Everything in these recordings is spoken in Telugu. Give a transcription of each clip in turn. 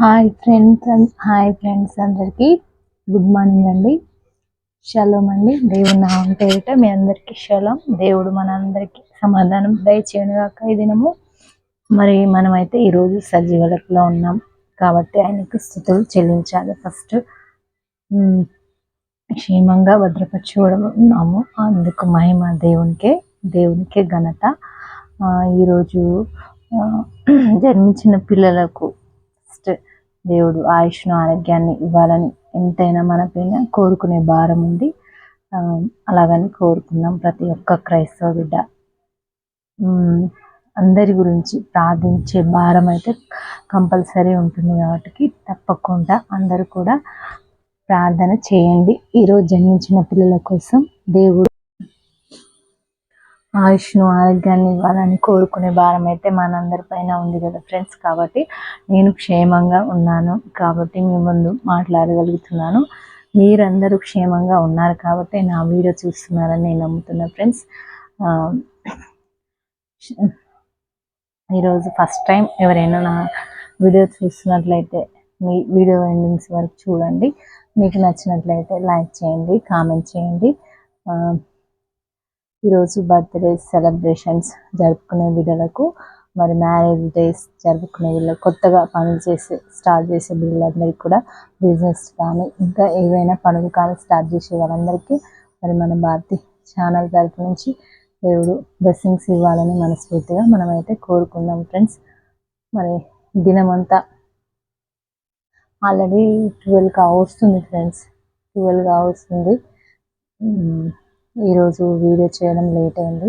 హాయ్ ఫ్రెండ్స్ అందరికీ గుడ్ మార్నింగ్ అండి. షలోమ్ అండి. దేవుడు నామం పేరిట మీ అందరికీ షలోమ్. దేవుడు మన అందరికీ సమాధానం దయచేయనుగాక ఈ దినము. మరి మనమైతే ఈరోజు సజీవులలో ఉన్నాం కాబట్టి ఆయనకు స్తుతులు చెల్లించాలి. ఫస్ట్ క్షేమంగా భద్రపరచుకోవడం ఉన్నాము, అందుకు మహిమ దేవునికే ఘనత. ఈరోజు జన్మించిన పిల్లలకు దేవుడు ఆయుష్ను ఆరోగ్యాన్ని ఇవ్వాలని ఎంతైనా మన పైన కోరుకునే భారం ఉంది. అలాగని కోరుకుందాం. ప్రతి ఒక్క క్రైస్తవ బిడ్డ అందరి గురించి ప్రార్థించే భారం అయితే కంపల్సరీ ఉంటుంది కాబట్టి తప్పకుండా అందరూ కూడా ప్రార్థన చేయండి. ఈరోజు జన్మించిన పిల్లల కోసం దేవుడు ఆయుష్ను ఆరోగ్యాన్ని ఇవ్వాలని కోరుకునే భారం అయితే మనందరి పైన ఉంది కదా ఫ్రెండ్స్. కాబట్టి నేను క్షేమంగా ఉన్నాను కాబట్టి మీ ముందు మాట్లాడగలుగుతున్నాను. మీరందరూ క్షేమంగా ఉన్నారు కాబట్టి నా వీడియో చూస్తున్నారని నేను నమ్ముతున్నా ఫ్రెండ్స్. ఈరోజు ఫస్ట్ టైం ఎవరైనా నా వీడియో చూస్తున్నట్లయితే మీ వీడియో ఎండింగ్స్ వరకు చూడండి. మీకు నచ్చినట్లయితే లైక్ చేయండి, కామెంట్ చేయండి. ఈరోజు బర్త్డే సెలబ్రేషన్స్ జరుపుకునే బిడ్డలకు, మరి మ్యారేజ్ డేస్ జరుపుకునే వీళ్ళకి, కొత్తగా పనులు స్టార్ట్ చేసే బిడ్డలందరికీ కూడా, బిజినెస్ కానీ ఇంకా ఏవైనా పనులు కానీ స్టార్ట్ చేసే వాళ్ళందరికీ మరి మన భారతి ఛానల్ తరపు నుంచి దేవుడు బ్లెస్సింగ్స్ ఇవ్వాలని మనస్ఫూర్తిగా మనమైతే కోరుకుందాం ఫ్రెండ్స్. మరి దినమంతా ఆల్రెడీ 12 వస్తుంది ఫ్రెండ్స్, 12 వస్తుంది. ఈరోజు వీడియో చేయడం లేట్ అయింది.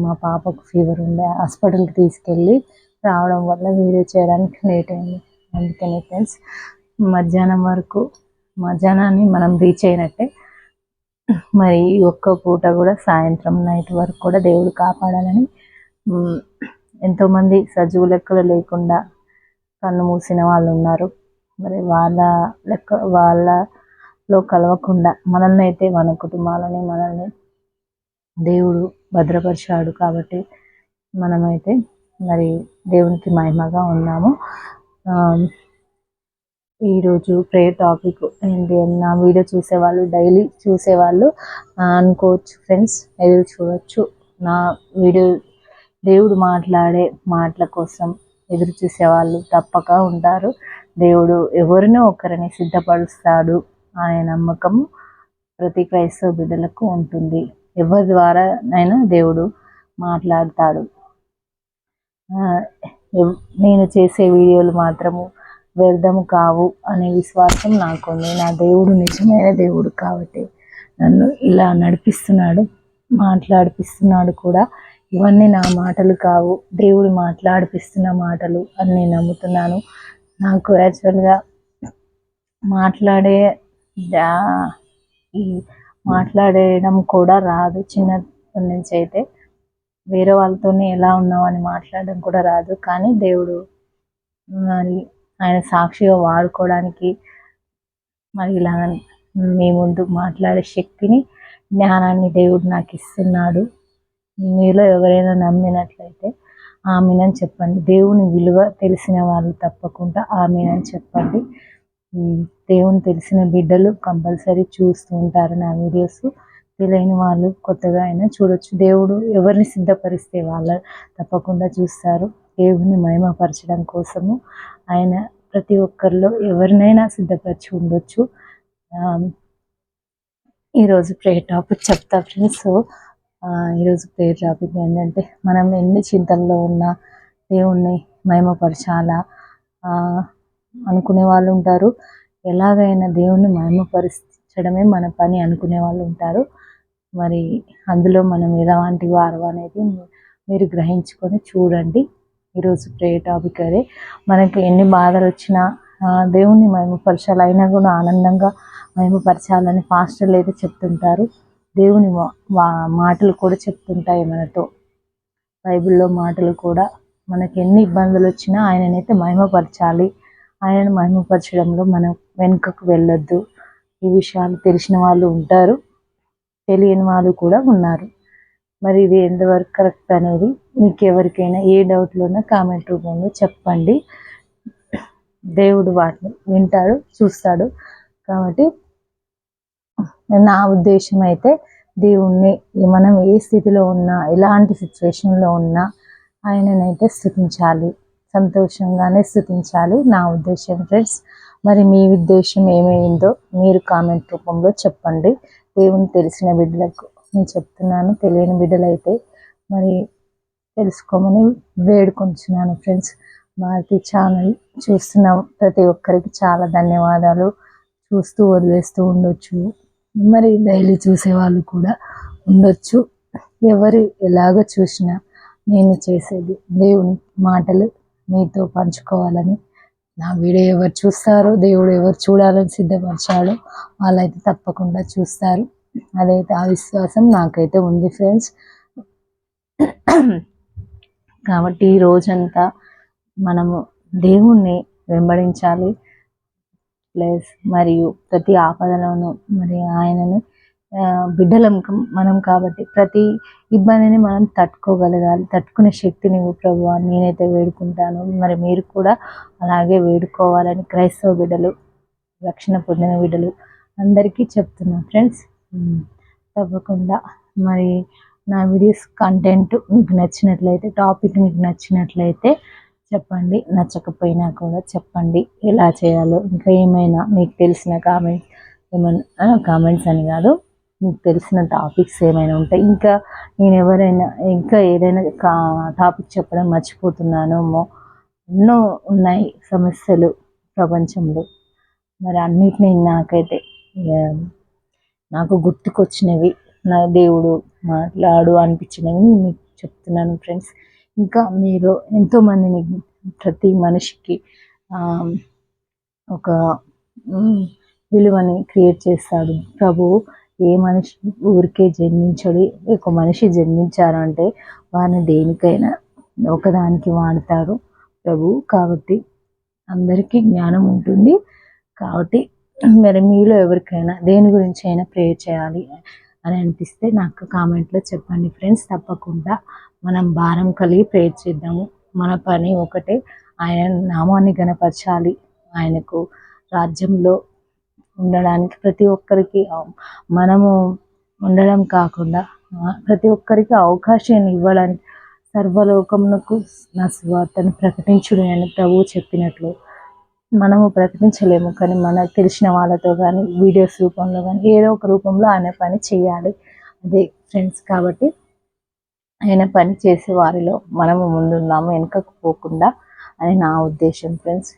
మా పాపకు ఫీవర్ ఉండే హాస్పిటల్కి తీసుకెళ్ళి రావడం వల్ల వీడియో చేయడానికి లేట్ అయింది. అందుకని ఫ్రెండ్స్ మధ్యాహ్నాన్ని మనం రీచ్ అయినట్టే. మరి ఒక్క పూట కూడా సాయంత్రం నైట్ వరకు కూడా దేవుడు కాపాడాలని, ఎంతోమంది సజీవు లెక్కలు లేకుండా కన్ను మూసిన వాళ్ళు ఉన్నారు. మరి వాళ్ళలో కలవకుండా మనల్ని అయితే, మన కుటుంబాలని మనల్ని దేవుడు భద్రపరిచాడు కాబట్టి మనమైతే మరి దేవునికి మహిమగా ఉన్నాము. ఈరోజు ప్రేయర్ టాపిక్ ఏంటి అని నా వీడియో చూసేవాళ్ళు, డైలీ చూసేవాళ్ళు అనుకోవచ్చు ఫ్రెండ్స్, ఎదురు చూడవచ్చు. నా వీడియో దేవుడు మాట్లాడే మాటల కోసం ఎదురు చూసేవాళ్ళు తప్పక ఉంటారు. దేవుడు ఎవరినో ఒకరిని సిద్ధపరుస్తాడు అనే నమ్మకము ప్రతి క్రైస్తవ బిడ్డలకు ఉంటుంది. ఎవరి ద్వారానైనా దేవుడు మాట్లాడతాడు. నేను చేసే వీడియోలు మాత్రము వ్యర్థము కావు అనే విశ్వాసం నాకుంది. నా దేవుడు నిజమైన దేవుడు కాబట్టి నన్ను ఇలా నడిపిస్తున్నాడు, మాట్లాడిపిస్తున్నాడు కూడా. ఇవన్నీ నా మాటలు కావు, దేవుడు మాట్లాడిపిస్తున్న మాటలు అని నేను నమ్ముతున్నాను. నాకు యాక్చువల్గా మాట్లాడేయడం కూడా రాదు. చిన్నప్పటి నుంచి అయితే వేరే వాళ్ళతోనే ఎలా ఉన్నావు అని మాట్లాడడం కూడా రాదు. కానీ దేవుడు మరి ఆయన సాక్షిగా వాడుకోవడానికి మరి ఇలా మీ ముందు మాట్లాడే శక్తిని, జ్ఞానాన్ని దేవుడు నాకు ఇస్తున్నాడు. మీలో ఎవరైనా నమ్మినట్లయితే ఆమెనని చెప్పండి. దేవుని విలువ తెలిసిన వాళ్ళు తప్పకుండా ఆమెనని చెప్పండి. దేవుని తెలిసిన బిడ్డలు కంపల్సరీ చూస్తూ ఉంటారు నా వీడియోస్. తెలియని వాళ్ళు కొత్తగా అయినా చూడొచ్చు. దేవుడు ఎవరిని సిద్ధపరిస్తే వాళ్ళు తప్పకుండా చూస్తారు. దేవుని మహిమపరచడం కోసము ఆయన ప్రతి ఒక్కరిలో ఎవరినైనా సిద్ధపరిచి ఉండొచ్చు. ఈరోజు ప్రేయర్ టాపిక్ చెప్తా ఫ్రెండ్స్. ఈరోజు ప్రేయర్ టాపిక్ ఏంటంటే, మనం ఎన్ని చింతల్లో ఉన్నా దేవుణ్ణి మహిమపరచాలా అనుకునే వాళ్ళు ఉంటారు. ఎలాగైనా దేవుణ్ణి మహిమపరచడమే మన పని అనుకునే వాళ్ళు ఉంటారు. మరి అందులో మనం ఎలాంటి వారు అనేది మీరు గ్రహించుకొని చూడండి. ఈరోజు ప్రేయర్ టాపిక్ అదే. మనకి ఎన్ని బాధలు వచ్చినా దేవుణ్ణి మహిమపరచాలి, అయినా కూడా ఆనందంగా మహిమపరచాలని పాస్టర్లు అయితే చెప్తుంటారు. దేవుని మాటలు కూడా చెప్తుంటాయి మనతో. బైబిల్లో మాటలు కూడా మనకి ఎన్ని ఇబ్బందులు వచ్చినా ఆయననైతే మహిమపరచాలి, ఆయనను మహిమపరచడంలో మనం వెనుకకు వెళ్ళొద్దు. ఈ విషయాలు తెలిసిన వాళ్ళు ఉంటారు, తెలియని వాళ్ళు కూడా ఉన్నారు. మరి ఇది ఎంతవరకు కరెక్ట్ అనేది మీకు ఎవరికైనా ఏ డౌట్లు ఉన్నా కామెంట్ రూపంలో చెప్పండి. దేవుడు వాటిని వింటాడు, చూస్తాడు. కాబట్టి నా ఉద్దేశం అయితే దేవుణ్ణి మనం ఏ స్థితిలో ఉన్నా, ఎలాంటి సిచ్యువేషన్లో ఉన్నా ఆయననైతే స్తుతించాలి, సంతోషంగానే స్తుతించాలి నా ఉద్దేశం ఫ్రెండ్స్. మరి మీ ఉద్దేశం ఏమైందో మీరు కామెంట్ రూపంలో చెప్పండి. దేవుని తెలిసిన బిడ్డలకు నేను చెప్తున్నాను, తెలియని బిడ్డలైతే మరి తెలుసుకోమని వేడుకొంచున్నాను ఫ్రెండ్స్. భారతి ఛానల్ చూస్తున్న ప్రతి ఒక్కరికి చాలా ధన్యవాదాలు. చూస్తూ వదిలేస్తూ ఉండొచ్చు, మరి డైలీ చూసే వాళ్ళు కూడా ఉండొచ్చు. ఎవరు ఎలాగ చూసినా నేను చేసేది దేవుని మాటలు మీతో పంచుకోవాలని. నా వీడియో ఎవరు చూస్తారో, దేవుడు ఎవరు చూడాలని సిద్ధపరిచాడో వాళ్ళైతే తప్పకుండా చూస్తారు. అదైతే ఆ విశ్వాసం నాకైతే ఉంది ఫ్రెండ్స్. కాబట్టి ఈ రోజంతా మనము దేవుణ్ణి వెంబడించాలి. ప్లస్ మరియు ప్రతి ఆపదలోనూ మరి ఆయనని బిడ్డలం మనం కాబట్టి ప్రతి ఇబ్బందిని మనం తట్టుకోగలగాలి. తట్టుకునే శక్తిని ప్రభువా నేనైతే వేడుకుంటాను. మరి మీరు కూడా అలాగే వేడుకోవాలని క్రైస్తవ బిడ్డలు, రక్షణ పొందిన బిడ్డలు అందరికీ చెప్తున్నాను ఫ్రెండ్స్. తప్పకుండా మరి నా వీడియోస్ కంటెంట్ మీకు నచ్చినట్లయితే, టాపిక్ మీకు నచ్చినట్లయితే చెప్పండి, నచ్చకపోయినా కూడా చెప్పండి ఎలా చేయాలో. ఇంకా ఏమైనా మీకు తెలిసిన కామెంట్స్ అని కాదు, మీకు తెలిసిన టాపిక్స్ ఏమైనా ఉంటాయి, ఇంకా నేను ఎవరైనా ఇంకా ఏదైనా టాపిక్ చెప్పడం మర్చిపోతున్నానేమో. ఎన్నో ఉన్నాయి సమస్యలు ప్రపంచంలో. మరి అన్నిటినీ నాకు గుర్తుకొచ్చినవి, నా దేవుడు మాట్లాడు అనిపించినవి మీకు చెప్తున్నాను ఫ్రెండ్స్. ఇంకా మీరు ఎంతోమందిని, ప్రతి మనిషికి ఒక విలువని క్రియేట్ చేస్తాడు ప్రభువు. ఏ మనిషి ఊరికే జన్మించడు. ఒక మనిషి జన్మించారంటే వారిని దేనికైనా ఒకదానికి వాడతాడు ప్రభువు. కాబట్టి అందరికీ జ్ఞానం ఉంటుంది. కాబట్టి మరి మీలో ఎవరికైనా దేని గురించి అయినా ప్రేయర్ చేయాలి అని అనిపిస్తే నాకు కామెంట్లో చెప్పండి ఫ్రెండ్స్. తప్పకుండా మనం భారం కలిగి ప్రేయర్ చేద్దాము. మన పని ఒకటే, ఆయన నామాన్ని గణపరచాలి. ఆయనకు రాజ్యంలో ఉండడానికి ప్రతి ఒక్కరికి మనము ఉండడం కాకుండా ప్రతి ఒక్కరికి అవకాశాన్ని ఇవ్వడానికి, సర్వలోకమునకు నా సువార్తను ప్రకటించుడు అని ప్రభువు చెప్పినట్లు మనము ప్రకటించలేము, కానీ మనకు తెలిసిన వాళ్ళతో కానీ వీడియోస్ రూపంలో కానీ ఏదో ఒక రూపంలో ఆయన పని చేయాలి. అదే ఫ్రెండ్స్. కాబట్టి ఆయన పని చేసే వారిలో మనము ముందున్నాము, వెనుకకు పోకుండా అని నా ఉద్దేశం ఫ్రెండ్స్.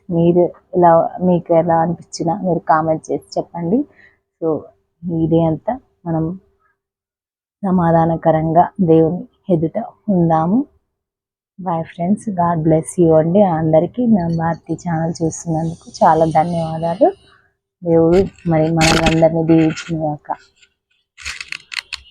మీకు ఎలా అనిపించినా మీరు కామెంట్ చేసి చెప్పండి. సో ఇదే అంతా మనం సమాధానకరంగా దేవుని ఎదుట ఉందాము. Bye friends, God bless you అండి. అందరికీ నా భారతి ఛానల్ చూస్తున్నందుకు చాలా ధన్యవాదాలు. దేవుడు మరి మనల్ని అందరినీ దీవించును గాక.